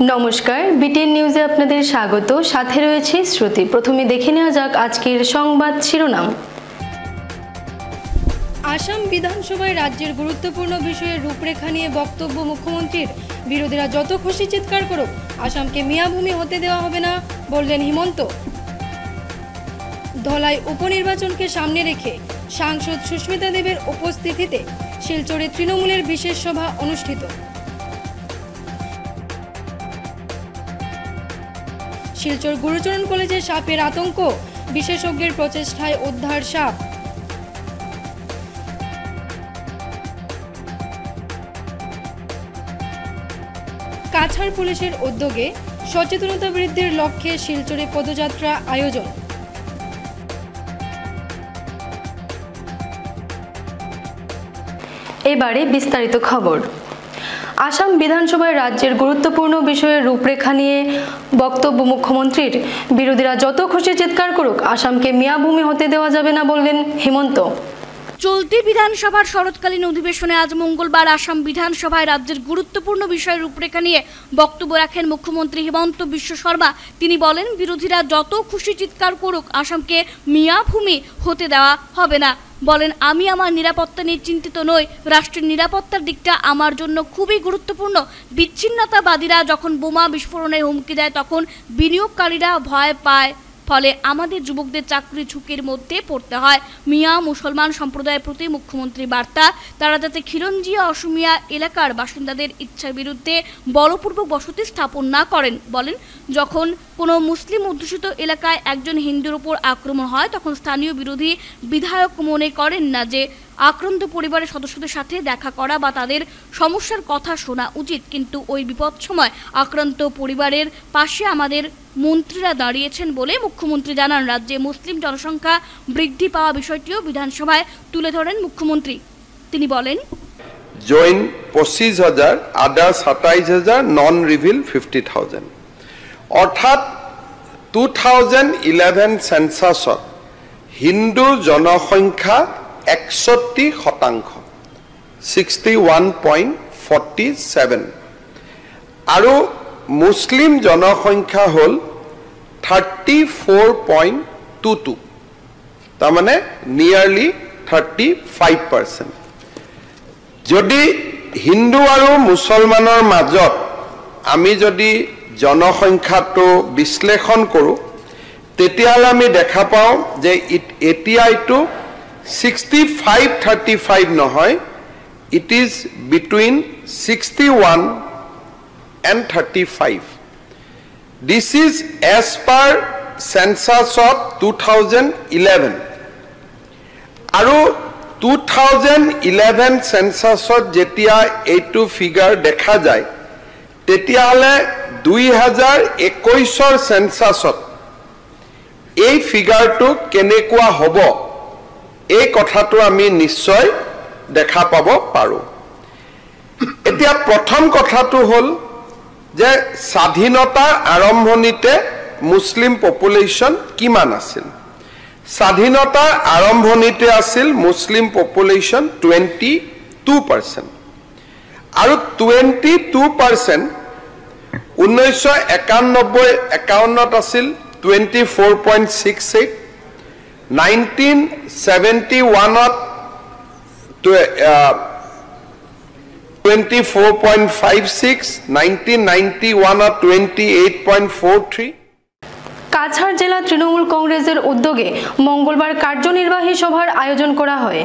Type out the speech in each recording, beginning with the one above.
নমস্কার, বিটিএন নিউজে আপনাদের স্বাগত। সাথে রয়েছে শ্রুতি। প্রথমে দেখে নেওয়া যাক আজকের সংবাদ শিরোনাম। আসাম বিধানসভায় রাজ্যের গুরুত্বপূর্ণ বিষয়ে রূপরেখা নিয়ে বক্তব্য মুখ্যমন্ত্রীর। বিরোধীরা যত খুশি চিৎকার করুক, আসামকে মিয়াভূমি হতে দেওয়া হবে না, বললেন হিমন্ত। ধলাই উপনির্বাচনকে সামনে রেখে সাংসদ সুস্মিতা দেবের উপস্থিতিতে শিলচরে তৃণমূলের বিশেষ সভা অনুষ্ঠিত। শিলচর গুরুচরণ কলেজে সাপের আতঙ্ক, বিশেষজ্ঞের প্রচেষ্টায় উদ্ধার সাপ। কাছাড় পুলিশের উদ্যোগে সচেতনতা বৃদ্ধির লক্ষ্যে শিলচরে পদযাত্রা আয়োজন। এবারে বিস্তারিত খবর। আসাম বিধানসভায় রাজ্যের গুরুত্বপূর্ণ বিষয়ে রূপরেখা নিয়ে বক্তব্য মুখ্যমন্ত্রীর। বিরোধীরা যত খুশি চিৎকার করুক, আসামকে মিয়াভূমি হতে দেওয়া যাবে না, বললেন হিমন্ত। চলতি বিধানসভার শরৎকালীন অধিবেশনে আজ মঙ্গলবার আসাম বিধানসভায় রাজ্যের গুরুত্বপূর্ণ বিষয়ের রূপরেখা নিয়ে বক্তব্য রাখেন মুখ্যমন্ত্রী হিমন্ত বিশ্ব শর্মা। তিনি বলেন, বিরোধীরা যত খুশি চিৎকার করুক, আসামকে মিয়াভূমি হতে দেওয়া হবে না। বলেন, আমি আমার নিরাপত্তা নিয়ে চিন্তিত নই, রাষ্ট্রের নিরাপত্তার দিকটা আমার জন্য খুবই গুরুত্বপূর্ণ। বিচ্ছিন্নতাবাদীরা যখন বোমা বিস্ফোরণের হুমকি দেয়, তখন বিনিয়োগকারীরা ভয় পায়, ফলে আমাদের যুবকদের চাকরি ঝুঁকির মধ্যে পড়তে হয়। মিয়া মুসলমান সম্প্রদায়ের প্রতি মুখ্যমন্ত্রী বার্তা, তারা যাতে খিলঞ্জিয়া অসমিয়া এলাকার বাসিন্দাদের ইচ্ছার বিরুদ্ধে বলপূর্বক বসতি স্থাপন না করেন। বলেন, যখন কোনো মুসলিম অধ্যুষিত এলাকায় একজন হিন্দুর উপর আক্রমণ হয়, তখন স্থানীয় বিরোধী বিধায়ক মনে করেন না যে আক্রান্ত পরিবারের সদস্যদের সাথে দেখা করা বা তাদের সমস্যার কথা শোনা উচিত, কিন্তু ওই বিপদ সময় আক্রান্ত পরিবারের পাশে আমাদের মন্ত্রীরা দাঁড়িয়েছেন বলে মুখ্যমন্ত্রী জানান। রাজ্যে মুসলিম জনসংখ্যা বৃদ্ধি পাওয়া বিষয়টিও বিধানসভায় তুলে ধরেন মুখ্যমন্ত্রী। তিনি বলেন, জৈন 25,000, আদার্স 27,000, নন রিভিল 50,000। অর্থাৎ 2011 সেন্সাছত হিন্দু জনসংখ্যা 61%, 61.47, আৰু মুসলিম জনসংখ্যা হল 34.22, তাৰমানে নিয়াৰলি 35%। যদি হিন্দু আৰু মুছলমানৰ মাজত আমি যদি জনসংখ্যাটো বিশ্লেষণ কৰোঁ, তেতিয়াহ'লে আমি দেখা পাওঁ যে এতিয়া এইটো 65-35 নহয়, it is between 61 and 35. This is as per census of 2011. আৰু 2011 censusত যেতিয়া এইটো ফিগাৰ দেখা যায়, তেতিয়াহ'লে 2021 সেন্সাছত এই ফিগাৰটো কেনেকুৱা হ'ব, এই কথাটো আমি নিশ্চয় দেখা পাব পাৰোঁ। এতিয়া প্ৰথম কথাটো হ'ল যে স্বাধীনতা আৰম্ভণিতে মুছলিম পপুলেশ্যন কিমান আছিল। স্বাধীনতা আৰম্ভণিতে আছিল মুছলিম পপুলেশ্যন 22%, আৰু 22% 1991-51 আছিল 24.68, 1971 24.56, 1991 28.43। কাছাড় জেলা তৃণমূল কংগ্রেসের উদ্যোগে মঙ্গলবার কার্যনির্বাহী সভার আয়োজন করা হয়।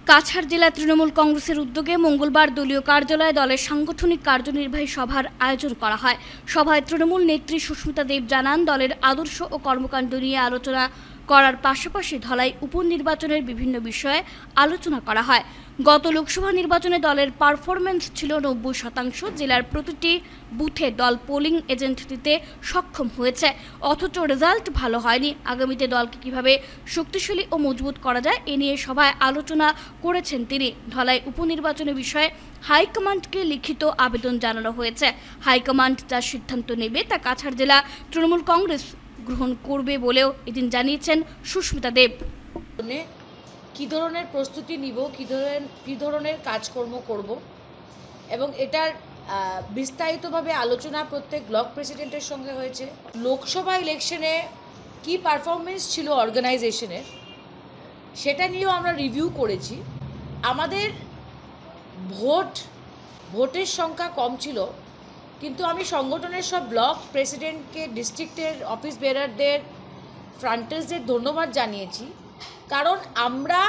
কাছাড় জেলা তৃণমূল কংগ্রেসের উদ্যোগে মঙ্গলবার দলীয় কার্যালয়ে দলের সাংগঠনিক কার্যনির্বাহী সভার আয়োজন করা হয়। সভায় তৃণমূল নেত্রী সুস্মিতা দেব জানান, দলের আদর্শ ও কর্মকাণ্ড নিয়ে আলোচনা করার পাশাপাশি ধলাই উপনির্বাচনের বিভিন্ন বিষয়ে আলোচনা করা হয়। গত লোকসভা নির্বাচনে দলের পারফরমেন্স ছিল 90%। জেলার প্রতিটি বুথে দল পোলিং এজেন্ট দিতে সক্ষম হয়েছে, অথচ রেজাল্ট ভালো হয়নি। আগামীতে দলকে কিভাবে শক্তিশালী ও মজবুত করা যায়, এ নিয়ে সভায় আলোচনা করেছেন তিনি। ধলাই উপনির্বাচনের বিষয়ে হাইকমান্ডকে লিখিত আবেদন জানানো হয়েছে। হাইকমান্ড যা সিদ্ধান্ত নেবে তা কাছাড় জেলা তৃণমূল কংগ্রেস গ্রহণ করবে বলেও এদিন জানিয়েছেন সুস্মিতা দেব। কী ধরনের প্রস্তুতি নিব, কী ধরনের কাজকর্ম করব এবং এটার বিস্তারিতভাবে আলোচনা প্রত্যেক ব্লক প্রেসিডেন্টের সঙ্গে হয়েছে। লোকসভা ইলেকশনে কি পারফরমেন্স ছিল অর্গানাইজেশনের সেটা নিয়েও আমরা রিভিউ করেছি। আমাদের ভোটের সংখ্যা কম ছিল, কিন্তু আমি সংগঠনের সব ব্লক প্রেসিডেন্টকে, ডিস্ট্রিক্টের অফিস বেয়ারারদের, ফ্রান্টার্সদের ধন্যবাদ জানিয়েছি, কারণ আমরা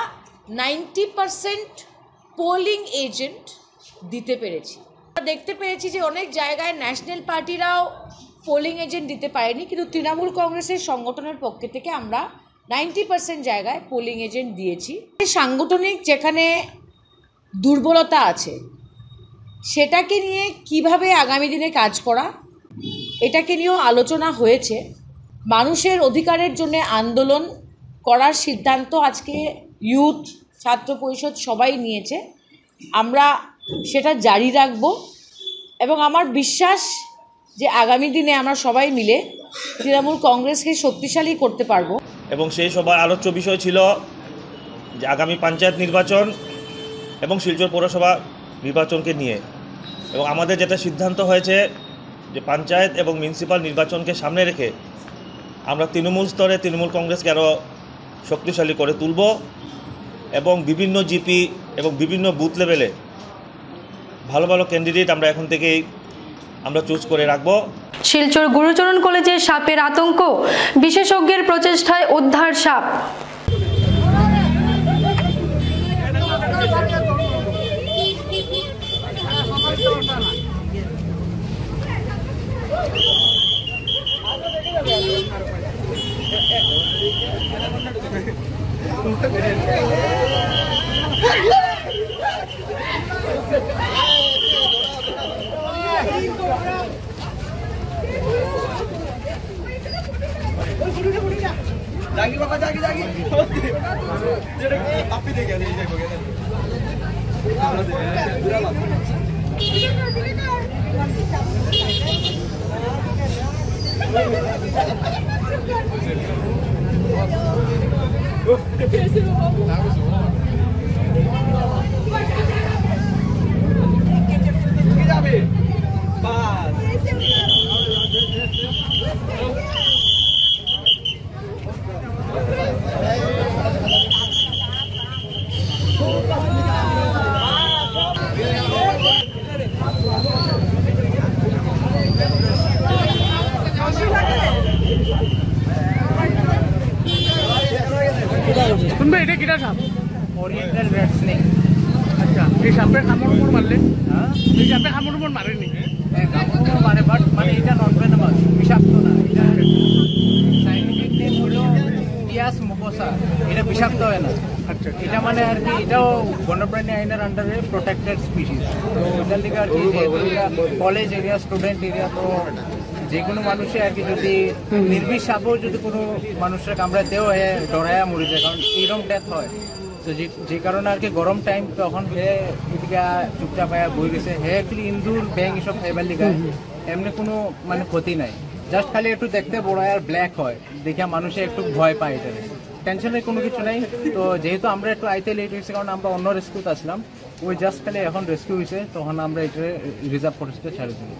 90% পোলিং এজেন্ট দিতে পেরেছি। আমরা দেখতে পেরেছি যে অনেক জায়গায় ন্যাশনাল পার্টিরাও পোলিং এজেন্ট দিতে পারেনি, কিন্তু তৃণমূল কংগ্রেসের সংগঠনের পক্ষ থেকে আমরা 90% জায়গায় পোলিং এজেন্ট দিয়েছি। সাংগঠনিক যেখানে দুর্বলতা আছে সেটাকে নিয়ে কিভাবে আগামী দিনে কাজ করা, এটাকে নিয়েও আলোচনা হয়েছে। মানুষের অধিকারের জন্য আন্দোলন করার সিদ্ধান্ত আজকে ইউথ, ছাত্র পরিষদ সবাই নিয়েছে। আমরা সেটা জারি রাখব এবং আমার বিশ্বাস যে আগামী দিনে আমরা সবাই মিলে তৃণমূল কংগ্রেসকে শক্তিশালী করতে পারবো। এবং সেই সভার আলোচ্য বিষয় ছিল যে আগামী পঞ্চায়েত নির্বাচন এবং শিলচর পৌরসভা নির্বাচনকে নিয়ে। এবং আমাদের যেটা সিদ্ধান্ত হয়েছে যে পঞ্চায়েত এবং মিউনিসিপ্যাল নির্বাচনকে সামনে রেখে আমরা তৃণমূল স্তরে তৃণমূল কংগ্রেসকে আরও শক্তিশালী করে তুলব এবং বিভিন্ন জিপি এবং বিভিন্ন বুথ লেভেলে ভালো ভালো ক্যান্ডিডেট আমরা এখন থেকেই আমরা চুজ করে রাখব। শিলচর গুরুচরণ কলেজে সাপের আতঙ্ক, বিশেষজ্ঞের প্রচেষ্টায় উদ্ধার সাপ। जागी बाबा जागी जागी आप ही देखे नहीं देखोगे শুনবে এটা কিটা সাপ? Oriental red snake. আচ্ছা, এই সাপে কামড় মারলে? হ্যাঁ, এই সাপে কামড় মারেনি? হ্যাঁ, কামড় মারে, বাট মানে এটা নন ভেনামাস, বিষাক্ত না। এটা সাইন্টিফিক নেম হলো পিয়াস মুকোসা। এটা বিষাক্ত হয় না। আচ্ছা, এটা মানে আর কি এটাও বন্যপ্রাণী আইনের আন্ডারে প্রোটেক্টেড স্পিসিস। তো এটার দিকে আর কি কলেজ এরিয়া, স্টুডেন্ট এরিয়া, তো যে কোনো মানুষে আর কি যদি নির্বিষ সাপও যদি কোনো মানুষের কামড়াতেও ডরায়া মরে যায়, কারণ এইরকম ডেথ হয়। তো যে কারণে আর কি গরম টাইম তখন হে এদিকে চুপচাপ হয়ে বই গেছে। হে অ্যাকচুয়ালি ইন্দুর ব্যাং এসব খাইবার লিগায় এমনি কোনো মানে ক্ষতি নাই, জাস্ট খালি একটু দেখতে বড় আর ব্ল্যাক হয়, দেখে মানুষে একটু ভয় পায়। এটা টেনশনের কোনো কিছু নাই। তো যেহেতু আমরা একটু আইতে লেট হয়েছে, কারণ আমরা অন্য রেস্কিউতে আসলাম, ওই জাস্ট খালি এখন রেস্কিউ হয়েছে, তখন আমরা এটা রিজার্ভ ফরেস্টে ছাড়ে দিই।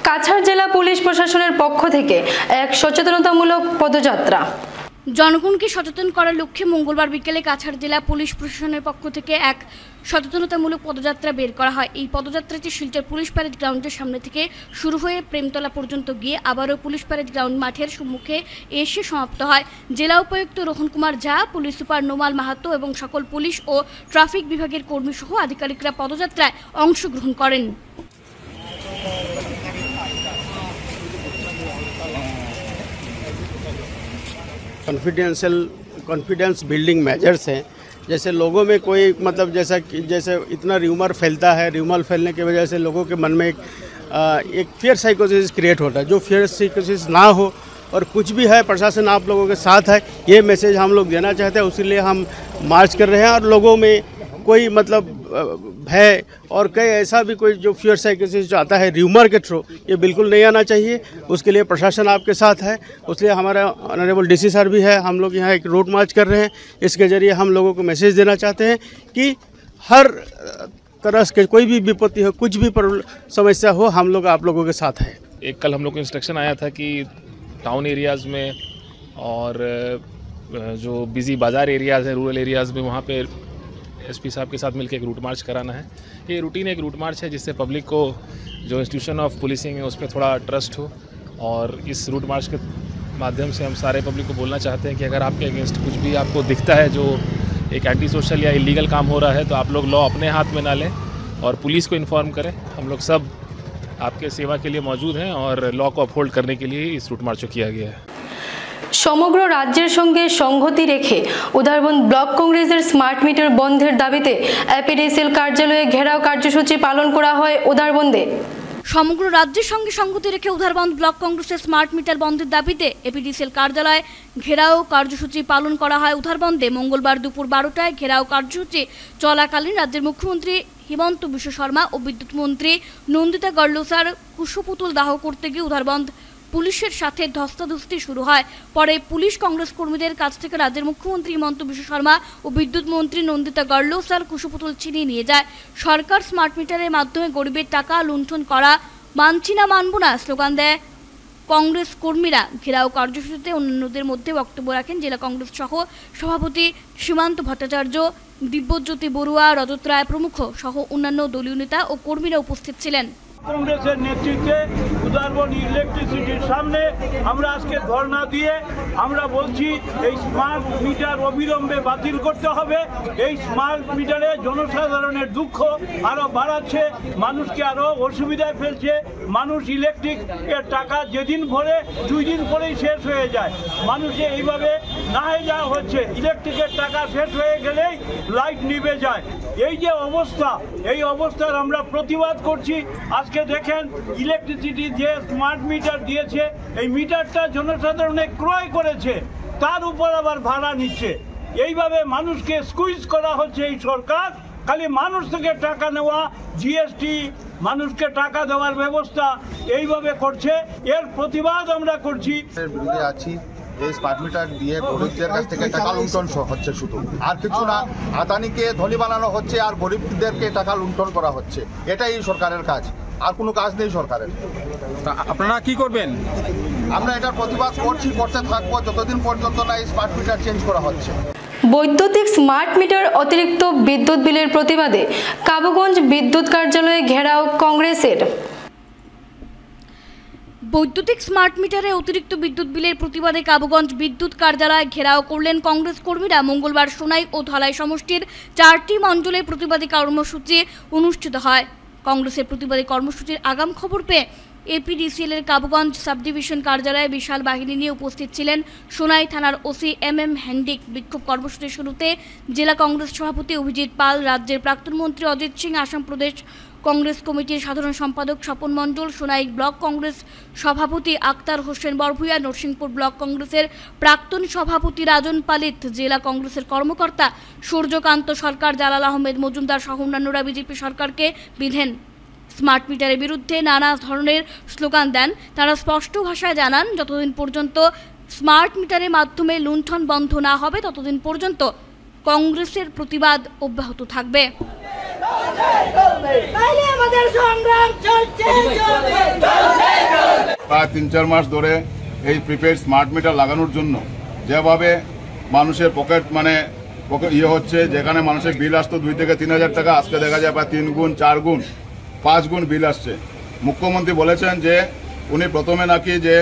কাছাড় জেলা পুলিশ প্রশাসনের পক্ষ থেকে এক সচেতনতামূলক পদযাত্রা। জনগণকে সচেতন করার লক্ষ্যে মঙ্গলবার বিকেলে কাছাড় জেলা পুলিশ প্রশাসনের পক্ষ থেকে এক সচেতনতামূলক পদযাত্রা বের করা হয়। এই পদযাত্রাটি শিলচর পুলিশ প্যারেড গ্রাউন্ডের সামনে থেকে শুরু হয়ে প্রেমতলা পর্যন্ত গিয়ে আবারও পুলিশ প্যারেড গ্রাউন্ড মাঠের সম্মুখে এসে সমাপ্ত হয়। জেলা উপায়ুক্ত রোহন কুমার ঝা, পুলিশ সুপার নোমাল মাহাতো এবং সকল পুলিশ ও ট্রাফিক বিভাগের কর্মী সহ আধিকারিকরা পদযাত্রায় অংশগ্রহণ করেন। कॉन्फिडेंस बिल्डिंग मेजर्स हैं, जैसे लोगों में कोई मतलब जैसे इतना र्यूमर फैलता है, र्यूमर फैलने की वजह से लोगों के मन में एक फियर साइकोसिस क्रिएट होता है। जो फियर साइकोसिस ना हो और कुछ भी है, प्रशासन आप लोगों के साथ है, ये मैसेज हम लोग देना चाहते हैं। उसी लिए हम मार्च कर रहे हैं और लोगों में कोई मतलब भय और कई ऐसा भी कोई जो फियर साइकोसिस जो आता है र्यूमर के थ्रू, ये बिल्कुल नहीं आना चाहिए। उसके लिए प्रशासन आपके साथ है, उसलिए हमारा ऑनरेबल डीसी सर भी है। हम लोग यहाँ एक रोड मार्च कर रहे हैं। इसके ज़रिए हम लोगों को मैसेज देना चाहते हैं कि हर तरह के कोई भी विपत्ति हो, कुछ भी समस्या हो, हम लोग आप लोगों के साथ हैं। एक कल हम लोग को इंस्ट्रक्शन आया था कि टाउन एरियाज़ में और जो बिज़ी बाज़ार एरियाज़ हैं, रूरल एरियाज़ में, वहाँ पे एसपी साहब के साथ मिलकर एक रूट मार्च कराना है। ये रूटीन एक रूट मार्च है जिससे पब्लिक को जो इंस्टीट्यूशन ऑफ पुलिसिंग है उस पर थोड़ा ट्रस्ट हो। और इस रूट मार्च के माध्यम से हम सारे पब्लिक को बोलना चाहते हैं कि अगर आपके अगेंस्ट कुछ भी आपको दिखता है जो एक एंटी सोशल या इलीगल काम हो रहा है, तो आप लोग लॉ अपने हाथ में ना लें और पुलिस को इन्फॉर्म करें। हम लोग सब आपके सेवा के लिए मौजूद हैं और लॉ को अपहोल्ड करने के लिए इस रूट मार्च को किया गया है। সমগ্র রাজ্যের সঙ্গে সংহতি রেখে উদারবন্দ ব্লক কংগ্রেসের স্মার্ট মিটার বন্ধের দাবিতে এপিডিসিএল কার্যালয়ে ঘেরাও কার্যসূচি পালন করা হয় উদারবন্দে। সমগ্র রাজ্যের সঙ্গে সংগতি রেখে উদারবন্দ ব্লক কংগ্রেসের স্মার্ট মিটার বন্ধের দাবিতে এপিডিসিএল কার্যালয়ে ঘেরাও কার্যসূচি পালন করা হয় উদারবন্দে। মঙ্গলবার দুপুর 12টায় ঘেরাও কার্যসূচি চলাকালীন রাজ্যের মুখ্যমন্ত্রী হিমন্ত বিশ্ব শর্মা ও বিদ্যুৎ মন্ত্রী নন্দিতা গড়লোসার কুশপুতুল দাহ করতে গিয়ে উদারবন্দ পুলিশের সাথে ধস্তাধস্তি শুরু হয়। পরে পুলিশ কংগ্রেস কর্মীদের কাছ থেকে রাজ্যের মুখ্যমন্ত্রী হিমন্ত বিশ্ব শর্মা ও বিদ্যুৎ মন্ত্রী নন্দিতা গড়লোসার কুশপুতুল ছিনিয়ে নিয়ে যায়। সরকার স্মার্ট মিটারের মাধ্যমে গরিবের টাকা লুণ্ঠন করা মানছি না, মানব না স্লোগান দেয় কংগ্রেস কর্মীরা। ঘেরাও কার্যসূচিতে অন্যান্যদের মধ্যে বক্তব্য রাখেন জেলা কংগ্রেস সহ সভাপতি সীমান্ত ভট্টাচার্য, দিব্যজ্যোতি বড়ুয়া, রজত রায় প্রমুখ সহ অন্যান্য দলীয় নেতা ও কর্মীরা উপস্থিত ছিলেন। কংগ্রেসের নেতৃত্বে উদারবন্দ ইলেকট্রিসিটির সামনে আমরা আজকে ধর্ণা দিয়ে আমরা বলছি এই স্মার্ট মিটার অবিলম্বে বাতিল করতে হবে। এই স্মার্ট মিটারে জনসাধারণের দুঃখ আরও বাড়াচ্ছে, মানুষকে আরও অসুবিধায় ফেলছে। মানুষ ইলেকট্রিকের টাকা যেদিন ভরে 2 দিন পরেই শেষ হয়ে যায়। মানুষে এইভাবে না যাওয়া হচ্ছে, ইলেকট্রিকের টাকা শেষ হয়ে গেলেই লাইট নিভে যায়। এই যে অবস্থা, এই অবস্থার আমরা প্রতিবাদ করছি। আজকে দেখেন ইলেকট্রিসিটি যে স্মার্ট মিটার দিয়েছে, এই মিটারটা জনসাধারণে ক্রয় করেছে, তার উপর আবার ভাড়া নিচ্ছে। এইভাবে মানুষকে স্কুইজ করা হচ্ছে এই সরকার। খালি মানুষ থেকে টাকা নেওয়া, জিএসটি, মানুষকে টাকা দেওয়ার ব্যবস্থা এইভাবে করছে। এর প্রতিবাদ আমরা করছি। আছি এই স্মার্ট মিটার দিয়ে গরিবদের কাছ থেকে টাকা লুণ্ঠন হচ্ছে শুধু, আর কিছু না। আদানিকে ধনী বানানো হচ্ছে আর গরিবদেরকে টাকা লুণ্ঠন করা হচ্ছে। এটাই সরকারের কাজ, আর কোনো কাজ নেই সরকারের। আপনারা কি করবেন? আমরা এটার প্রতিবাদ করছি, করতে থাকবো যতদিন পর্যন্ত না এই স্মার্ট মিটার চেঞ্জ করা হচ্ছে। বৈদ্যুতিক স্মার্ট মিটার অতিরিক্ত বিদ্যুৎ বিলের প্রতিবাদে কাবুগঞ্জ বিদ্যুৎ কার্যালয়ে ঘেরাও কংগ্রেসের। বৈদ্যুতিক স্মার্ট মিটারে অতিরিক্ত বিদ্যুৎ বিলের প্রতিবাদে কাবুগঞ্জ বিদ্যুৎ কার্যালয় ঘেরাও করলেন কংগ্রেস কর্মীরা। মঙ্গলবার সোনাই ও ধলাই সমষ্টির 4টি মণ্ডলে প্রতিবাদী কর্মসূচি অনুষ্ঠিত হয়। কংগ্রেসের প্রতিবাদী কর্মসূচির আগাম খবর পেয়ে এপিডিসিএল এর কাবুগঞ্জ সাব ডিভিশন কার্যালয়ে বিশাল বাহিনী নিয়ে উপস্থিত ছিলেন সোনাই থানার ওসি এম হ্যান্ডিক। বিক্ষোভ কর্মসূচির শুরুতে জেলা কংগ্রেস সভাপতি অভিজিৎ পাল, রাজ্যের প্রাক্তন মন্ত্রী অজিত সিং, আসাম প্রদেশ কংগ্রেস কমিটির সাধারণ সম্পাদক স্বপন মণ্ডল, সোনাই ব্লক কংগ্রেস সভাপতি আক্তার হোসেন বরভূয়া, নরসিংপুর ব্লক কংগ্রেসের প্রাক্তন সভাপতি রাজন পালিত, জেলা কংগ্রেসের কর্মকর্তা সূর্যকান্ত সরকার, জালাল আহমেদ মজুমদার সহ অন্যান্যরা বিজেপি সরকারকে বিধেন স্মার্ট মিটারের বিরুদ্ধে নানা ধরনের স্লোগান দেন। তারা স্পষ্ট ভাষায় জানান, যতদিন পর্যন্ত স্মার্ট মিটারের মাধ্যমে লুণ্ঠন বন্ধ না হবে ততদিন পর্যন্ত কংগ্রেসের প্রতিবাদ অব্যাহত থাকবে। প্রায় 3-4 মাস ধরে এই প্রিপেড স্মার্ট মিটার লাগানোর জন্য যেভাবে মানুষের পকেট হচ্ছে, যেখানে মানুষের বিল আসতো 2 থেকে 3 হাজার টাকা, আজকে দেখা যায় প্রায় 3 গুণ, 4 গুণ, 5 গুণ বিল আসছে। মুখ্যমন্ত্রী বলেছেন যে উনি প্রথমে নাকি যে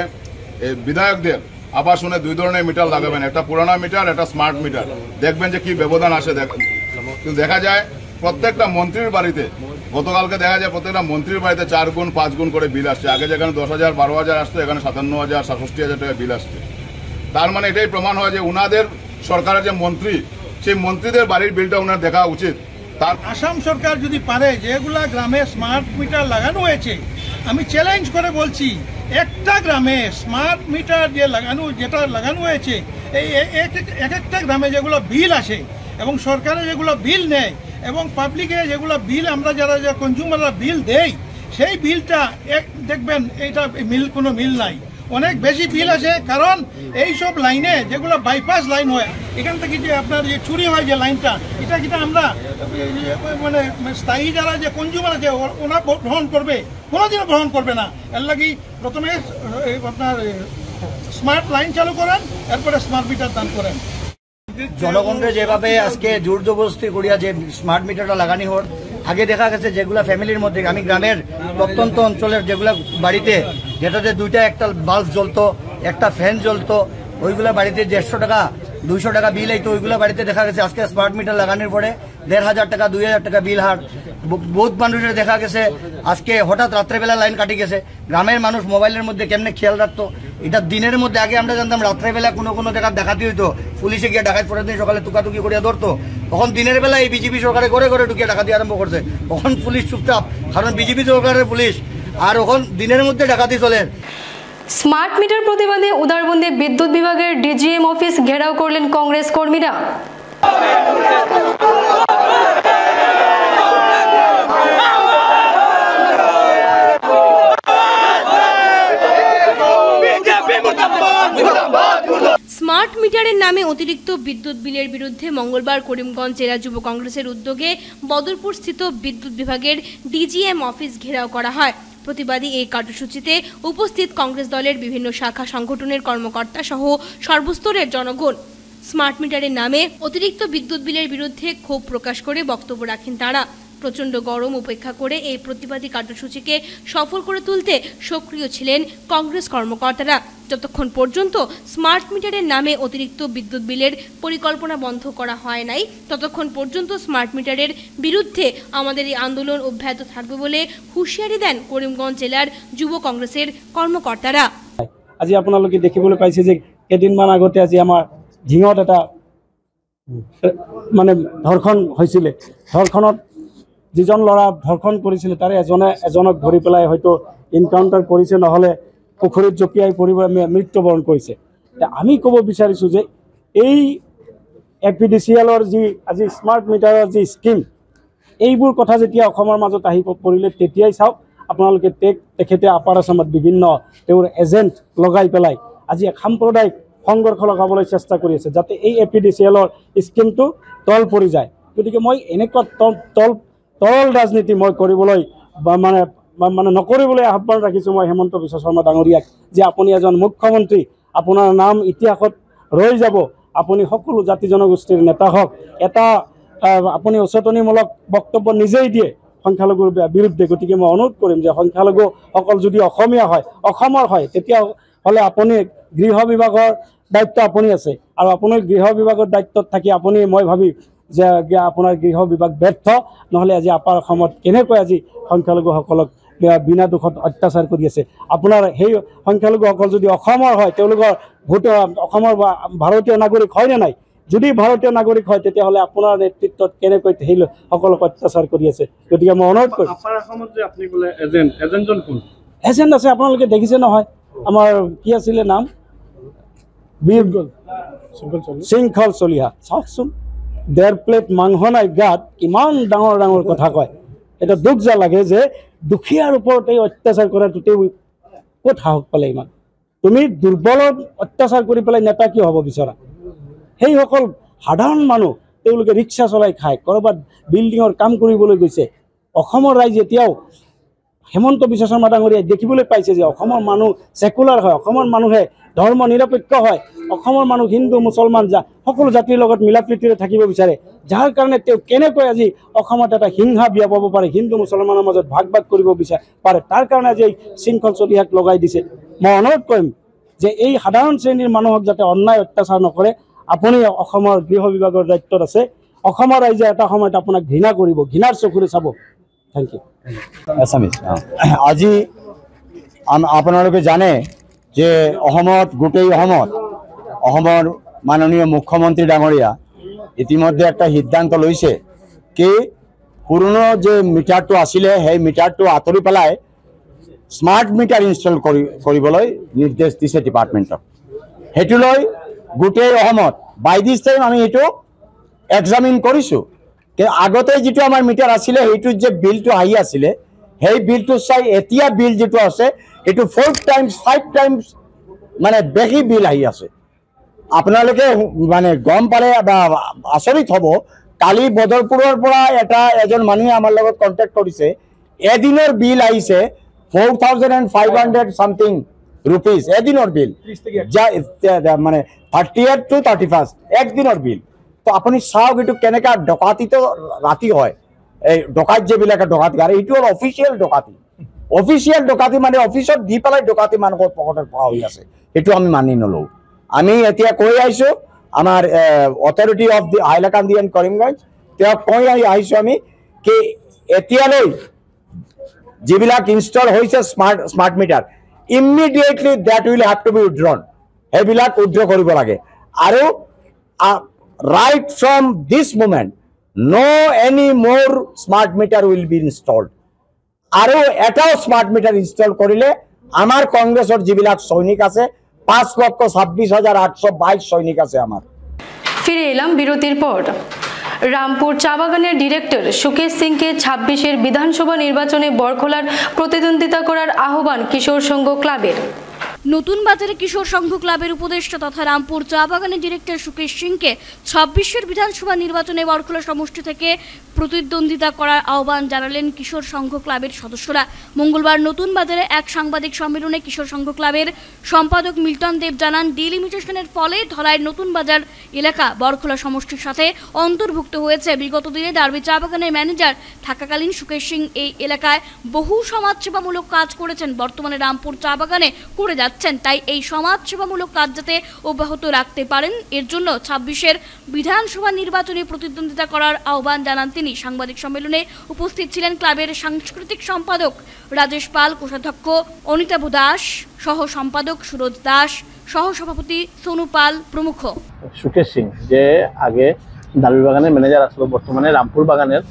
বিধায়কদের আবাসনে 2 ধরনের মিটার লাগাবেন, একটা পুরানা মিটার, একটা স্মার্ট মিটার। দেখবেন যে কি ব্যবধান আসে। কিন্তু দেখা যায় প্রত্যেকটা মন্ত্রীর বাড়িতে, গতকালকে দেখা যায় প্রত্যেকটা মন্ত্রীর বাড়িতে 4 গুণ, 5 গুণ করে বিল আসছে। আগে যেখানে 10,000, 12,000 আসতো, এখানে 57,000, 67,000 টাকা বিল আসছে। তার মানে এটাই প্রমাণ হয় যে উনাদের সরকারের যে মন্ত্রী, সেই মন্ত্রীদের বাড়ির বিলটা উনার দেখা উচিত। আসাম সরকার যদি পারে, যেগুলা গ্রামে স্মার্ট মিটার লাগানো হয়েছে, আমি চ্যালেঞ্জ করে বলছি, একটা গ্রামে স্মার্ট মিটার যেটা লাগানো হয়েছে, এই এক একটা গ্রামে যেগুলো বিল আসে এবং সরকারের যেগুলো বিল নেয়, এবং পাবলিকে যেগুলো বিল আমরা যারা কনজিউমাররা বিল দেই সেই বিলটা দেখবেন এইটা কোনো মিল নাই, অনেক বেশি বিল আছে। কারণ এই সব লাইনে যেগুলো বাইপাস লাইন হয়, এখান থেকে যে আপনার যে চুরি হয় যে লাইনটা, এটা যেটা আমরা মানে স্থায়ী যারা যে কনজিউমার আছে ওরা গ্রহণ করবে, কোনোদিনও গ্রহণ করবে না। এর লাগি প্রথমে আপনার স্মার্ট লাইন চালু করেন, এরপরে স্মার্ট মিটার দান করেন। জনগণকে যেভাবে আজকে জোর জবরদস্তি করিয়া যে স্মার্ট মিটারটা লাগানি হল, আগে দেখা গেছে যেগুলা ফ্যামিলির মধ্যে, আমি গ্রামের প্রত্যন্ত অঞ্চলের যেগুলা বাড়িতে যেটাতে দুইটা একটা বাল্ব জ্বলতো, একটা ফ্যান জ্বলতো, ওইগুলা বাড়িতে 150 টাকা 200 টাকা বিল আইতো, ওইগুলা বাড়িতে দেখা গেছে আজকে স্মার্ট মিটার লাগানোর পরে 1500 টাকা 2000 টাকা বিল হার। বহুত মানুষের দেখা গেছে আজকে হঠাৎ রাত্রেবেলা লাইন কাটি গেছে। গ্রামের মানুষ মোবাইলের মধ্যে কেমনে খেয়াল রাখতো, এটা দিনের মধ্যে আগে আমরা জানতাম রাত্রেবেলা কোনো জায়গা ডাকাতি হইতো, পুলিশে গিয়ে ডাকাত পরের দিন সকালে তুকাতুকি করিয়া ধরতো। তখন দিনের বেলা এই বিজেপি সরকারে ঘরে ঘরে ঢুকিয়ে ডাকাতি আরম্ভ করছে। তখন পুলিশ চুপচাপ, কারণ বিজেপি সরকারের পুলিশ, আর এখন দিনের মধ্যে ডাকাতি চলে। স্মার্ট মিটার প্রতিবাদে উদারবন্দে বিদ্যুৎ বিভাগের ডিজিএম অফিস ঘেরাও করলেন কংগ্রেস কর্মীরা। স্মার্ট মিটারের নামে অতিরিক্ত বিদ্যুৎ বিলের বিরুদ্ধে মঙ্গলবার করিমগঞ্জ জেলা যুব কংগ্রেসের উদ্যোগে বদরপুর স্থিত বিদ্যুৎ বিভাগের ডিজিএম অফিস ঘেরাও করা হয়। প্রতিবাদী এই কার্যসূচিতে উপস্থিত কংগ্রেস দলের বিভিন্ন শাখা সংগঠনের কর্মকর্তা সহ সর্বস্তরের জনগণ। স্মার্ট মিটারের নামে অতিরিক্ত বিদ্যুৎ বিলের বিরুদ্ধে ক্ষোভ প্রকাশ করে বক্তব্য রাখেন তারা। প্রচণ্ড গরম উপেক্ষা করে এই প্রতিবাদী কার্যসূচিকে সফল করে তুলতে সক্রিয় ছিলেন কংগ্রেস কর্মকর্তারা। যতক্ষণ পর্যন্ত স্মার্ট মিটারের নামে অতিরিক্ত বিদ্যুৎ বিলের পরিকল্পনা বন্ধ করা হয় নাই, ততক্ষণ পর্যন্ত স্মার্ট মিটারের বিরুদ্ধে আমাদের এই আন্দোলন অব্যাহত থাকবে বলে হুঁশিয়ারি দেন করিমগঞ্জ জেলার যুব কংগ্রেসের কর্মকর্তারা। আজি আপোনালোকে দেখিবলৈ পাইছে যে কেইদিনমান আগতে আজি আমাৰ ঝিঙত এটা মানে ধৰ্ষণ হৈছিলে। ধৰ্ষণত যিজন ল'ৰা ধৰ্ষণ কৰিছিলে তাৰে এজনক ধৰি পেলাই হয়তো এনকাউণ্টাৰ কৰিছে, নহ'লে পুখুৰীত জঁপিয়াই পৰি মৃত্যুবৰণ কৰিছে। আমি ক'ব বিচাৰিছোঁ যে এই এপিডিচিএলৰ যি আজি স্মাৰ্ট মিটাৰৰ যি স্কিম, এইবোৰ কথা যেতিয়া অসমৰ মাজত আহি পৰিলে তেতিয়াই চাওক আপোনালোকে তেখেতে আপাৰ আছামত বিভিন্ন তেওঁৰ এজেণ্ট লগাই পেলাই আজি সাম্প্ৰদায়িক সংঘৰ্ষ লগাবলৈ চেষ্টা কৰি আছে, যাতে এই এপিডিচিএলৰ স্কিমটো তল পৰি যায়। গতিকে মই এনেকুৱা তৰল ৰাজনীতি মই কৰিবলৈ মানে নকৰিবলৈ আহ্বান ৰাখিছোঁ মই হেমন্ত বিশ্ব শৰ্মা ডাঙৰীয়াক, যে আপুনি এজন মুখ্যমন্ত্ৰী, আপোনাৰ নাম ইতিহাসত ৰৈ যাব। আপুনি সকলো জাতি জনগোষ্ঠীৰ নেতা হওক, এটা আপুনি উচতনিমূলক বক্তব্য নিজেই দিয়ে সংখ্যালঘুৰ বিৰুদ্ধে। গতিকে মই অনুৰোধ কৰিম যে সংখ্যালঘুসকল যদি অসমীয়া হয়, অসমৰ হয়, তেতিয়াহ'লে আপুনি গৃহ বিভাগৰ দায়িত্ব আপুনি আছে, আৰু আপুনি গৃহ বিভাগৰ দায়িত্বত থাকি আপুনি মই ভাবি যে আপোনাৰ গৃহ বিভাগ ব্যৰ্থ, নহ'লে আজি আপাৰ অসমত কেনেকৈ আজি সংখ্যালঘুসকলক বিনা দোষত অত্যাচাৰ কৰি আছে। আপোনাৰ সেই সংখ্যালঘুসকল যদি অসমৰ হয়, তেওঁলোকৰ অসমৰ ভাৰতীয় নাগৰিক হয়নে নাই? যদি ভাৰতীয় নাগৰিক হয় তেতিয়াহ'লে আপোনাৰ নেতৃত্বত কেনেকৈ সেই সকলক অত্যাচাৰ কৰি আছে। গতিকে মই অনুৰোধ কৰিম। আপাৰ অসমত যে আপুনি ক'লে এজেণ্টজন কোন? এজেণ্ট আছে, আপোনালোকে দেখিছে নহয়, আমাৰ কি আছিলে নাম, শৃংখল চলিহা। চাওকচোন, 1.5 প্লেট মাংস নাই গাত কিমান ডাঙৰ ডাঙৰ কথা কয়। এটা দুখ যা লাগে যে দুখীয়াৰ ওপৰত এই অত্যাচাৰ কৰাটো তেওঁ ক'ত সাহস পালে ইমান? তুমি দুৰ্বলত অত্যাচাৰ কৰি পেলাই নেতা কিয় হ'ব বিচৰা? সেইসকল সাধাৰণ মানুহ, তেওঁলোকে ৰিক্সা চলাই খায়, ক'ৰবাত বিল্ডিঙৰ কাম কৰিবলৈ গৈছে। অসমৰ ৰাইজ এতিয়াও হেমন্ত বিশ্ব শৰ্মা ডাঙৰীয়াই দেখিবলৈ পাইছে যে অসমৰ মানুহ ছেকুলাৰ হয়, অসমৰ মানুহে ধৰ্ম নিৰপেক্ষ হয়, অসমৰ মানুহ হিন্দু মুছলমান সকলো জাতিৰ লগত মিলা প্ৰীতিৰে থাকিব বিচাৰে। যাৰ কাৰণে তেওঁ কেনেকৈ আজি অসমত এটা হিংসা বিয়পাব পাৰে, হিন্দু মুছলমানৰ মাজত ভাগ কৰিব পাৰে, তাৰ কাৰণে আজি এই শৃংখল চলিহাক লগাই দিছে। মই অনুৰোধ কৰিম যে এই সাধাৰণ শ্ৰেণীৰ মানুহক যাতে অন্যায় অত্যাচাৰ নকৰে। আপুনি অসমৰ গৃহ বিভাগৰ দায়িত্বত আছে, অসমৰ ৰাইজে এটা সময়ত আপোনাক ঘৃণা কৰিব, ঘৃণাৰ চকুৰে চাব। Thank you. আজি আপোনালোকে জানে যে অসমত, গোটেই অসমৰ মাননীয় মুখ্যমন্ত্ৰী ডাঙৰীয়া ইতিমধ্যে একটা সিদ্ধান্ত লৈছে কি পুৰণি যে মিটাৰটো আছিলে সেই মিটাৰটো আঁতৰি পেলাই স্মাৰ্ট মিটাৰ ইনষ্টল কৰিবলৈ নিৰ্দেশ দিছে ডিপাৰ্টমেণ্টক। সেইটো লৈ গোটেই অসমত বাই দিছ টাইম আমি এইটো এক্সামিন কৰিছোঁ। আগতে যিটো আমাৰ মিটাৰ আছিলে সেইটোত যে বিলটো আহি আছিলে সেই বিলটো চাই এতিয়া বিল যিটো আছে এইটো 4 টাইমছ 5 টাইমছ মানে বেছি বিল আহি আছে। আপোনালোকে মানে গম পালে বা আচৰিত হ'ব, কালি বদৰপুৰৰ পৰা এজন মানুহে আমাৰ লগত কণ্টেক্ট কৰিছে, এদিনৰ বিল আহিছে 4,500 সামথিং रुपीज এদিনৰ বিল, মানে 30th to 31st একদিনৰ বিল। তো আপুনি চাওক এইটো কেনেকা ডকাতিটো ৰাতি হয়, এই ডকাইত যেবিলাকে ডকাতি আৰু এইটো হ'ল অফিচিয়েল ডকাতি। অফিচিয়েল ডকাতি মানে অফিচত দি পেলাই ডকাতি মানুহৰ পকেটত পোৱা হৈ আছে, সেইটো আমি মানি নলওঁ। আমি এতিয়া কৈ আহিছোঁ আমাৰ authority of the Hailakandi and Karimganj, তেওঁক কৈ আহিছোঁ আমি কি এতিয়ালৈ যিবিলাক ইনষ্টল হৈছে smart meter immediately that will have to be withdrawn, সেইবিলাক উইথড্ৰ কৰিব লাগে। আৰু right from this moment no any more smart meter will be installed। আৰু এটাও স্মার্ট মিটার ইনস্টল কৰিলে আমাৰ কংগ্ৰেছৰ যিবিলাক সৈনিক আছে 5,26,822 সৈনিক আছে আমাৰ। ফিরে এলাম বিরতির পর। রামপুর চা বাগানের ডিরেক্টর সুকেশ সিংকে 26-এর বিধানসভা নির্বাচনে বরখলার প্রতিদ্বন্দ্বিতা করার আহ্বান কিশোর সংঘ ক্লাবের। নতুন বাজারে কিশোর সংঘ ক্লাবের উপদেষ্টা তথা রামপুর চা বাগানের ডিরেক্টর সুকেশ সিংকে 26-এর বিধানসভা নির্বাচনে বরখলা সমষ্টি থেকে প্রতিদ্বন্দ্বিতা করার আহ্বান জানালেন কিশোর সংঘ ক্লাবের সদস্যরা। মঙ্গলবার নতুন বাজারে এক সাংবাদিক সম্মেলনে কিশোর সংঘ ক্লাবের সম্পাদক মিল্টন দেব জানান, ডিলিমিটেশনের ফলে ধলাইয়ের নতুন বাজার এলাকা বরখলা সমষ্টির সাথে অন্তর্ভুক্ত হয়েছে। বিগত দিনে ডার্বি চা বাগানের ম্যানেজার থাকাকালীন সুকেশ সিং এই এলাকায় বহু সমাজসেবামূলক কাজ করেছেন, বর্তমানে রামপুর চা বাগানে করে যাচ্ছেন। তাই এই সমাজসেবামূলক কাজ যাতে অব্যাহত রাখতে পারেন, এর জন্য 26-এর বিধানসভা নির্বাচনে প্রতিদ্বন্দ্বিতা করার আহ্বান জানান তিনি। সাংবাদিক সম্মেলনে উপস্থিত ছিলেন ক্লাবের সাংস্কৃতিক সম্পাদক রাজেশ পাল, কোষাধ্যক্ষ অনিতাভ দাস, সহ সম্পাদক সুরজ দাস, সহ সভাপতি সোনু পাল প্রমুখ। সুকেশ সিং যে আগে ডালবি বাগানের ম্যানেজার আসলো, বর্তমানে রামপুর বাগানের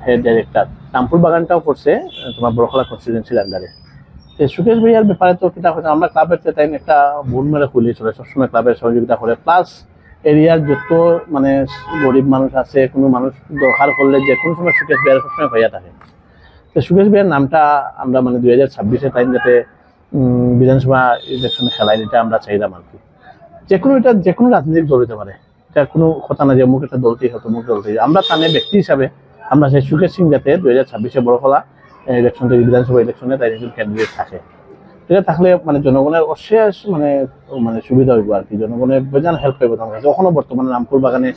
হেড ডাইরেক্টর। রামপুর বাগানটাও করছে তোমার বরখলা কনস্টিটুয়েন্সির আন্ডারে। সুকেশ ভাইয়ার ব্যাপারে তো কিতা হচ্ছে, আমরা ক্লাবের টাইম একটা বোন মেরে খুলি চলে, সবসময় ক্লাবের সহযোগিতা করে, প্লাস এরিয়ার যত মানে গরিব মানুষ আছে, কোনো মানুষ দরকার করলে যে কোনো সময় সুকেশ ভাইয়ার সবসময় ভাইয়া থাকে। তো সুকেশ ভাইয়ার নামটা আমরা মানে 2026-এর টাইম যাতে বিধানসভা ইলেকশনে খেলায়, এটা আমরা চাইলাম আর কি। এটা যে কোনো রাজনৈতিক দল হতে পারে, এটা কোনো কথা না যে অমুক একটা দলতেই হতো, অমুক দলতেই। আমরা তানে ব্যক্তি হিসাবে আমরা সেই সুকেশ সিং যাতে 2026-এ বড়খলা ইলেকশন থেকে বিধানসভা ইলেকশনে তাই একজন ক্যান্ডিডেট থাকে, এটা থাকলে মানে জনগণের অশেষ মানে সুবিধা হইব আর কি। জনগণের বেজান হেল্প পাইব তোমার কাছে। ওখানে বর্তমানে রামপুর বাগানে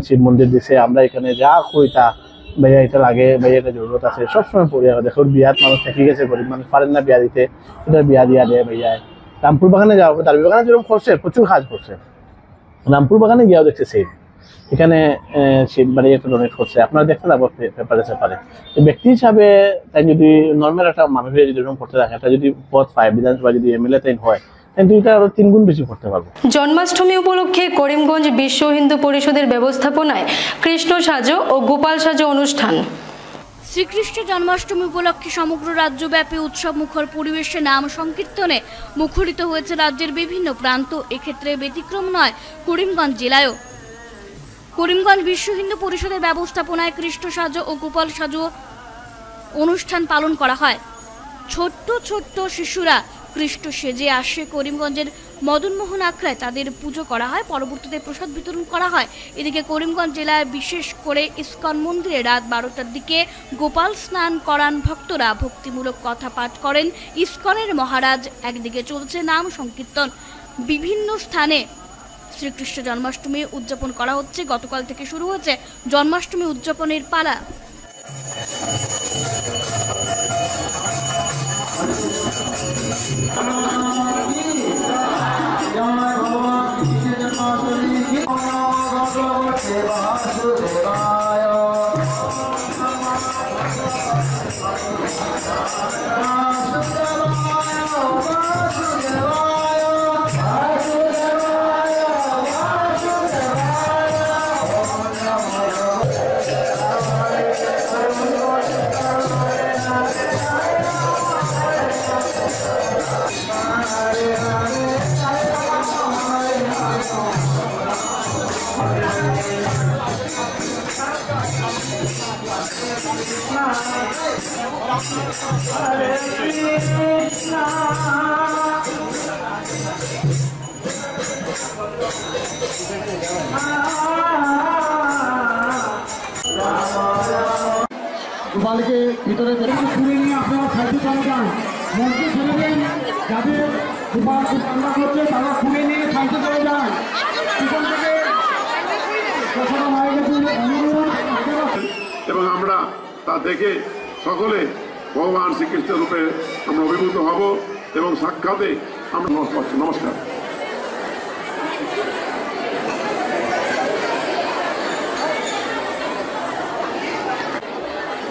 শিব মন্দির দিছে, আমরা এখানে যা কই তা ভাইয়া এটা লাগে, ভাইয়া এটা জরুরত আছে, সবসময় পড়িয়া দেখো বিয়াত মানুষ থেকে গেছে, গরিব মানুষ পারেন না বিয়া দিতে, এটা বিয়া দিয়া দেয় ভাইয়া। রামপুর বাগানে যাওয়া, ডালবি বাগানে যেরকম করছে প্রচুর কাজ করছে, রামপুর বাগানে গিয়েও দেখছে সেম, এখানে শিব বাড়ি একটা ডোনেট করছে, আপনারা দেখতে যাবো পেপারে। ব্যক্তি হিসাবে তাই যদি নর্মাল একটা মানুষের যদি এরকম করতে থাকে, একটা যদি পদ পায় বিধানসভা যদি এমএলএ তাই হয়, কিন্তু এটা আরো 3 গুণ বেশি করতে পারবো। জন্মাষ্টমী উপলক্ষে করিমগঞ্জ বিশ্ব হিন্দু পরিষদের ব্যবস্থাপনায় কৃষ্ণ সাজো ও গোপাল সাজো অনুষ্ঠান। শ্রীকৃষ্ণ জন্মাষ্টমী উপলক্ষে সমগ্র রাজ্যব্যাপী উৎসব মুখর পরিবেশে নাম সংকীর্তনে মুখরিত হয়েছে রাজ্যের বিভিন্ন প্রান্ত। এক্ষেত্রে ব্যতিক্রম নয় করিমগঞ্জ জেলায়ও। করিমগঞ্জ বিশ্ব হিন্দু পরিষদের ব্যবস্থাপনায় কৃষ্ণ সাজো ও গোপাল সাজো অনুষ্ঠান পালন করা হয়। ছোট্ট ছোট্ট শিশুরা কৃষ্ণ সেজে আসে করিমগঞ্জের মদনমোহন আখড়ায়, তাদের পুজো করা হয়, পরবর্তীতে প্রসাদ বিতরণ করা হয়। এদিকে করিমগঞ্জ জেলায় বিশেষ করে ইস্কন মন্দিরে রাত 12টার দিকে গোপাল স্নান করান ভক্তরা, ভক্তিমূলক কথা পাঠ করেন ইস্কনের মহারাজ। একদিকে চলছে নাম সংকীর্তন, বিভিন্ন স্থানে শ্রীকৃষ্ণ জন্মাষ্টমী উদযাপন করা হচ্ছে। গতকাল থেকে শুরু হয়েছে জন্মাষ্টমী উদযাপনের পালা। গোপালকে ভিতরে ঘুরে নিয়ে আপনারা সাইডে চলে যান, মঞ্চে ছেড়ে দেন। যাদের গোপালকে কান্না করছে তারা ঘুরে নিয়ে সাইডে চলে যান। এবং আমরা তা দেখে সকলে ভগবান শ্রীকৃষ্ণের রূপে আমরা অভিভূত হব এবং সাক্ষাতে আমরা নমস্কার।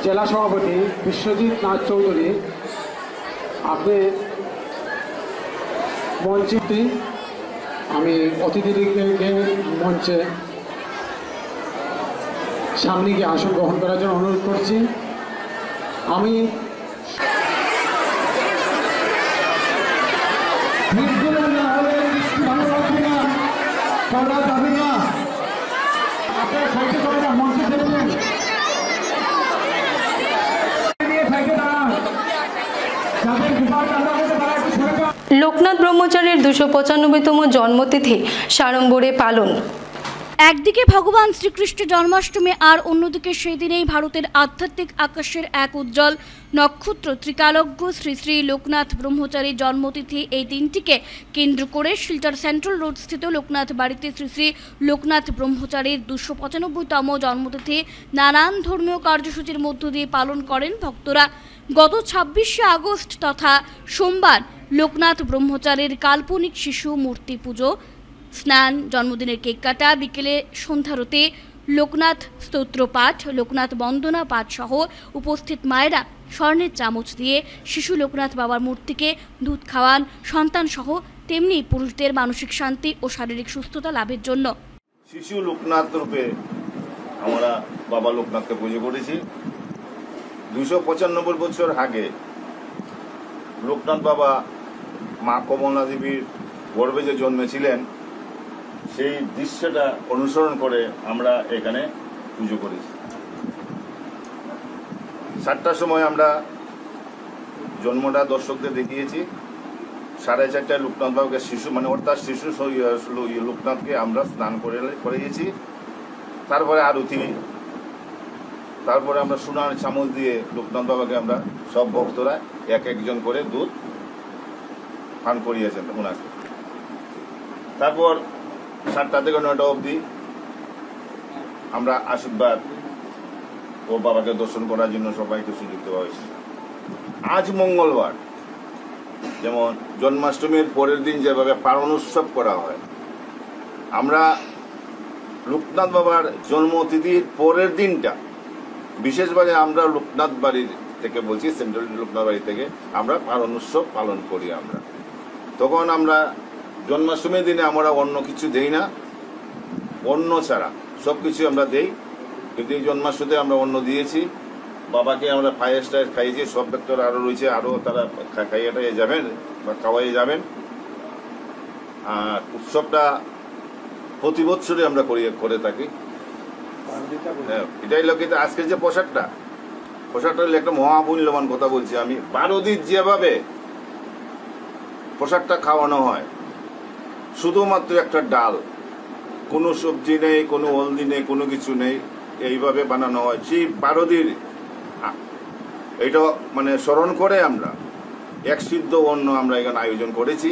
জেলা সভাপতি বিশ্বজিৎ নাথ চৌধুরী, আপনি মঞ্চে, আমি অতিথিদেরকে মঞ্চে সামনে গিয়ে আসন গ্রহণ করার জন্য অনুরোধ করছি। আমি আপনার সাইডে চলে যান, মঞ্চে ছেড়ে দেন। লোকনাথ ব্রহ্মচারীর 295তম জন্মতিথি সাড়ম্বরে পালন। একদিকে ভগবান শ্রীকৃষ্ণের জন্মাষ্টমী আর অন্যদিকে সেই দিনেই ভারতের আধ্যাত্মিক আকাশের এক উজ্জ্বল নক্ষত্র ত্রিকালজ্ঞ শ্রী শ্রী লোকনাথ ব্রহ্মচারীর জন্মতিথি। এই দিনটিকে কেন্দ্র করে শিলচর সেন্ট্রাল রোড স্থিত লোকনাথ বাড়িতে শ্রী শ্রী লোকনাথ ব্রহ্মচারীর 295তম জন্মতিথি নানান ধর্মীয় কার্যসূচির মধ্য দিয়ে পালন করেন ভক্তরা। গত 26শে আগস্ট তথা সোমবার লোকনাথ ব্রহ্মচারীর কাল্পনিক শিশু মূর্তি পুজো, স্নান, জন্মদিনের কেক কাটা, বিকেলে সন্ধ্যারতে লোকনাথ স্তোত্র পাঠ, লোকনাথ বন্দনা পাঠ সহ উপস্থিত মায়েরা স্বর্ণের চামচ দিয়ে শিশু লোকনাথ বাবার মূর্তিকে দুধ খাওয়ান, সন্তান সহ তেমনি পুরুষদের মানসিক শান্তি ও শারীরিক সুস্থতা লাভের জন্য। শিশু লোকনাথ রূপে আমরা বাবা লোকনাথকে পুজো করেছি। 295 বছর আগে লোকনাথ বাবা মা কমলা দেবীর গর্ভে যে জন্মেছিলেন সেই দৃশ্যটা অনুসরণ করে আমরা এখানে পুজো করেছি। 7টার সময় আমরা জন্মটা দর্শকদের দেখিয়েছি। 4:30টায় লোকনাথ বাবাকে শিশু অর্থাৎ শিশু লোকনাথকে আমরা স্নান করিয়েছি। তারপরে আরতি, তারপরে আমরা সোনার চামচ দিয়ে লোকনাথ বাবাকে আমরা সব ভক্তরা এক একজন করে দুধ পান করিয়েছেন ওনাকে। তারপর 7টা থেকে 9টা অবধি আমরা আশীর্বাদ ও বাবাকে দর্শন করার জন্য সবাইকে সুযোগ দেওয়া হয়েছে। আজ মঙ্গলবার, যেমন জন্মাষ্টমীর পরের দিন যেভাবে পালন উৎসব করা হয়, আমরা লোকনাথ বাবার জন্মতিথির পরের দিনটা বিশেষভাবে আমরা লোকনাথ বাড়ির থেকে বলছি, সেন্ট্রাল লোকনাথ বাড়ি থেকে আমরা পালন উৎসব পালন করি। আমরা তখন আমরা জন্মাষ্টমীর দিনে আমরা অন্য কিছু দেই না, অন্য ছাড়া সব কিছু আমরা দেই, কিন্তু এই জন্মাষ্টমীতে আমরা অন্য দিয়েছি। বাবাকে আমরা পায়েস টায়েস খাইয়েছি, সব ব্যক্তি আরও রয়েছে, আরও তারা খাইয়ে যাবেন বা খাওয়াইয়ে যাবেন। আর উৎসবটা প্রতি বছরই আমরা করে থাকি। হ্যাঁ, এটাই লোক। আজকের যে পোশাকটা হলো একটা মহামূল্যবান কথা বলছি আমি। 12 দিন যেভাবে পোশাকটা খাওয়ানো হয়, শুধুমাত্র একটা ডাল, কোনো সবজি নেই, কোনো হলদি নেই, কোনো কিছু নেই, এইভাবে বানানো হয়। সেই 12 দিন এটা স্মরণ করে আমরা এক সিদ্ধ অন্ন আমরা এখানে আয়োজন করেছি।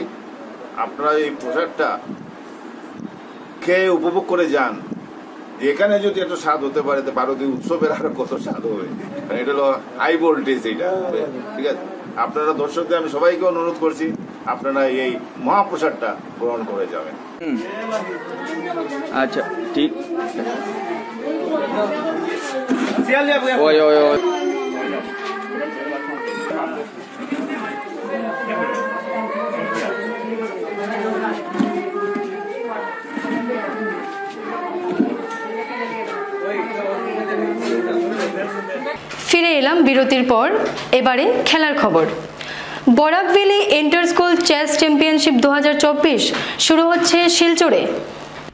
আপনারা এই পোশাকটা খেয়ে উপভোগ করে যান। এখানে যদি একটু স্বাদ হতে পারে, তো 12 দিন উৎসবের আরো কত স্বাদ হবে। এটা হলো হাই ভোল্টেজ, এটা ঠিক আছে। আপনারা দর্শকদের আমি সবাইকে অনুরোধ করছি, আপনারা এই মহাপ্রসাদটা গ্রহণ করে যাবেন। আচ্ছা, ঠিক। ফিরে এলাম বিরতির পর। এবারে খেলার খবর। Barak valley inter school chess championship 2024 শুরু হচ্ছে শিলচরে।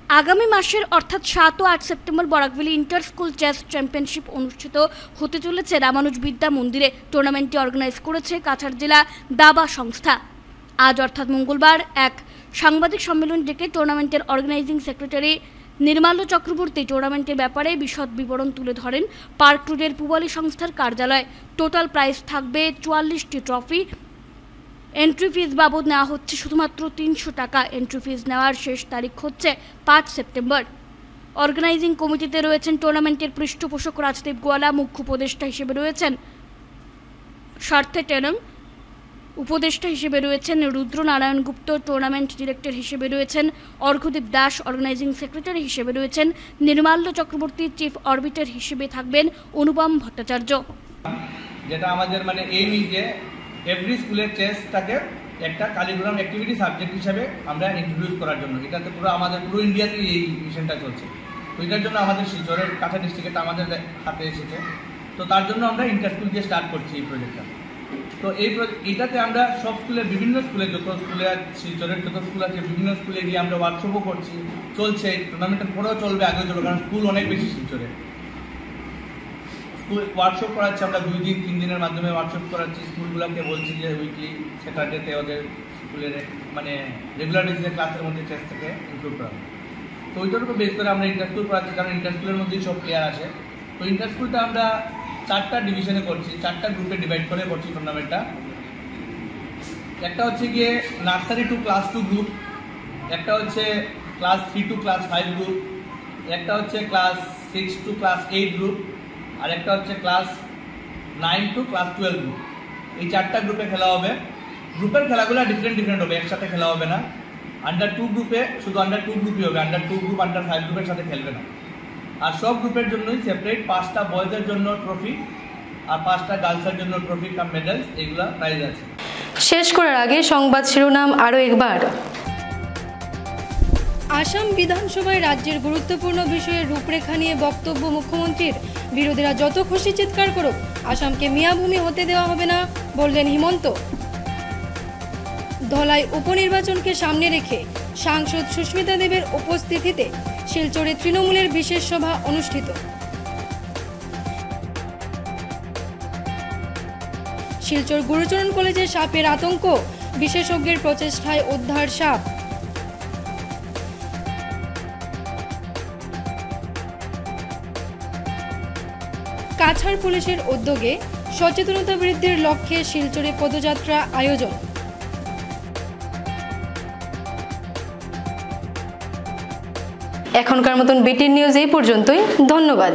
আগামী মাসের অর্থাৎ 7 ও 8 September Barak valley inter school chess championship অনুষ্ঠিত হতে চলেছে রামানুজ বিদ্যা মন্দিরে। টুর্নামেন্টটি অর্গানাইজ করেছে কাছাড় জেলা দাবা সংস্থা। আজ অর্থাৎ মঙ্গলবার এক সাংবাদিক সম্মেলন ডেকে টুর্নামেন্টের অর্গানাইজিং সেক্রেটারি নির্মাল্য চক্রবর্তী টুর্নামেন্টের ব্যাপারে বিশদ বিবরণ তুলে ধরেন পার্ক রোডের পুবালি সংস্থার কার্যালয়। টোটাল প্রাইজ থাকবে 44টি ট্রফি। এন্ট্রি ফিজ বাবদ নেওয়া হচ্ছে শুধুমাত্র 300 টাকা। এন্ট্রি ফিজ নেওয়ার শেষ তারিখ হচ্ছে 5 সেপ্টেম্বর। অর্গানাইজিং কমিটিতে রয়েছেন টুর্নামেন্টের পৃষ্ঠপোষক রাজদীপ গোয়ালা, মুখ্য উপদেষ্টা হিসেবে রয়েছেন স্বার্থে টেনম, উপদেষ্টা হিসেবে রয়েছেন রুদ্রনারায়ণ গুপ্ত, টুর্নামেন্ট ডিরেক্টর হিসেবে রয়েছেন অর্ঘদীপ দাস, অর্গানাইজিং সেক্রেটারি হিসেবে রয়েছেন নির্মাল্য চক্রবর্তী, চিফ অরবিটার হিসেবে থাকবেন অনুপম ভট্টাচার্য। যেটা আমাদের মানে এইমই যে এভরি স্কুলের চেসটাকে একটা কারিকুলাম অ্যাক্টিভিটি সাবজেক্ট হিসাবে আমরা ইন্ট্রোডিউস করার জন্য, এটাতে পুরো আমাদের পুরো ইন্ডিয়াতে এই মিশনটা চলছে। তো এটার জন্য আমাদের শিলচরের কাছা ডিস্ট্রিক্টটা আমাদের হাতে এসেছে। তো তার জন্য আমরা ইন্টার স্কুল দিয়ে স্টার্ট করছি এই প্রজেক্টটা। তো এইটাতে আমরা সব স্কুলের বিভিন্ন স্কুলে যত স্কুলে শিলচরের যত স্কুল আছে বিভিন্ন স্কুলে গিয়ে আমরা ওয়ার্কশপও করছি, চলছে। টুর্নামেন্টের পরেও চলবে, আগেও চলবে, কারণ স্কুল অনেক বেশি শিলচরে। স্কুল ওয়ার্কশপ করাচ্ছি আমরা 2 দিন 3 দিনের মাধ্যমে ওয়ার্কশপ করাচ্ছি। স্কুলগুলোকে বলছি যে উইকলি স্যাটারডেতে ওদের স্কুলের মানে রেগুলার বেসিসে ক্লাসের মধ্যে চেস থেকে ইনক্লুড করা। তো ওইটার উপর বেস করে আমরা ইন্টার স্কুল করাচ্ছি, কারণ ইন্টার স্কুলের মধ্যেই সব প্লেয়ার আসে। তো ইন্টার স্কুলটা আমরা 4টা ডিভিশনে করছি, 4টা গ্রুপে ডিভাইড করে করছি টুর্নামেন্টটা। একটা হচ্ছে গিয়ে নার্সারি টু ক্লাস 2 গ্রুপ, একটা হচ্ছে ক্লাস 3 টু ক্লাস 5 গ্রুপ, একটা হচ্ছে ক্লাস 6 টু ক্লাস 8 গ্রুপ, আর একটা হচ্ছে ক্লাস 9 টু ক্লাস 12 গ্রুপ। এই 4টা গ্রুপে খেলা হবে। গ্রুপের খেলাগুলো ডিফারেন্ট হবে, একসাথে খেলা হবে না। আন্ডার 2 গ্রুপে শুধু আন্ডার 2 গ্রুপই হবে, আন্ডার 2 গ্রুপ আন্ডার 5 গ্রুপের সাথে খেলবে না। আর সব গ্রুপের জন্যই সেপারেট 5টা বয়েজের জন্য ট্রফি আর 5টা গার্লসের জন্য ট্রফি কাম মেডেলস, এগুলা প্রাইজ আছে। শেষ করার আগে সংবাদ শিরোনাম আরও একবার। আসাম বিধানসভায় রাজ্যের গুরুত্বপূর্ণ বিষয়ে রূপরেখা নিয়ে বক্তব্য মুখ্যমন্ত্রীর। বিরোধীরা যত খুশি চিৎকার করুক, আসামকে মিয়াভূমি হতে দেওয়া হবে না, বললেন হিমন্ত। ধলাই উপনির্বাচনকে সামনে রেখে সাংসদ সুস্মিতা দেবের উপস্থিতিতে শিলচরে তৃণমূলের বিশেষ সভা অনুষ্ঠিত। শিলচর গুরুচরণ কলেজে সাপের আতঙ্ক, বিশেষজ্ঞের প্রচেষ্টায় উদ্ধার সাপ। কাছাড় পুলিশের উদ্যোগে সচেতনতা বৃদ্ধির লক্ষ্যে শিলচরে পদযাত্রা আয়োজন। এখনকার মতন বিটিন নিউজ এই পর্যন্তই। ধন্যবাদ।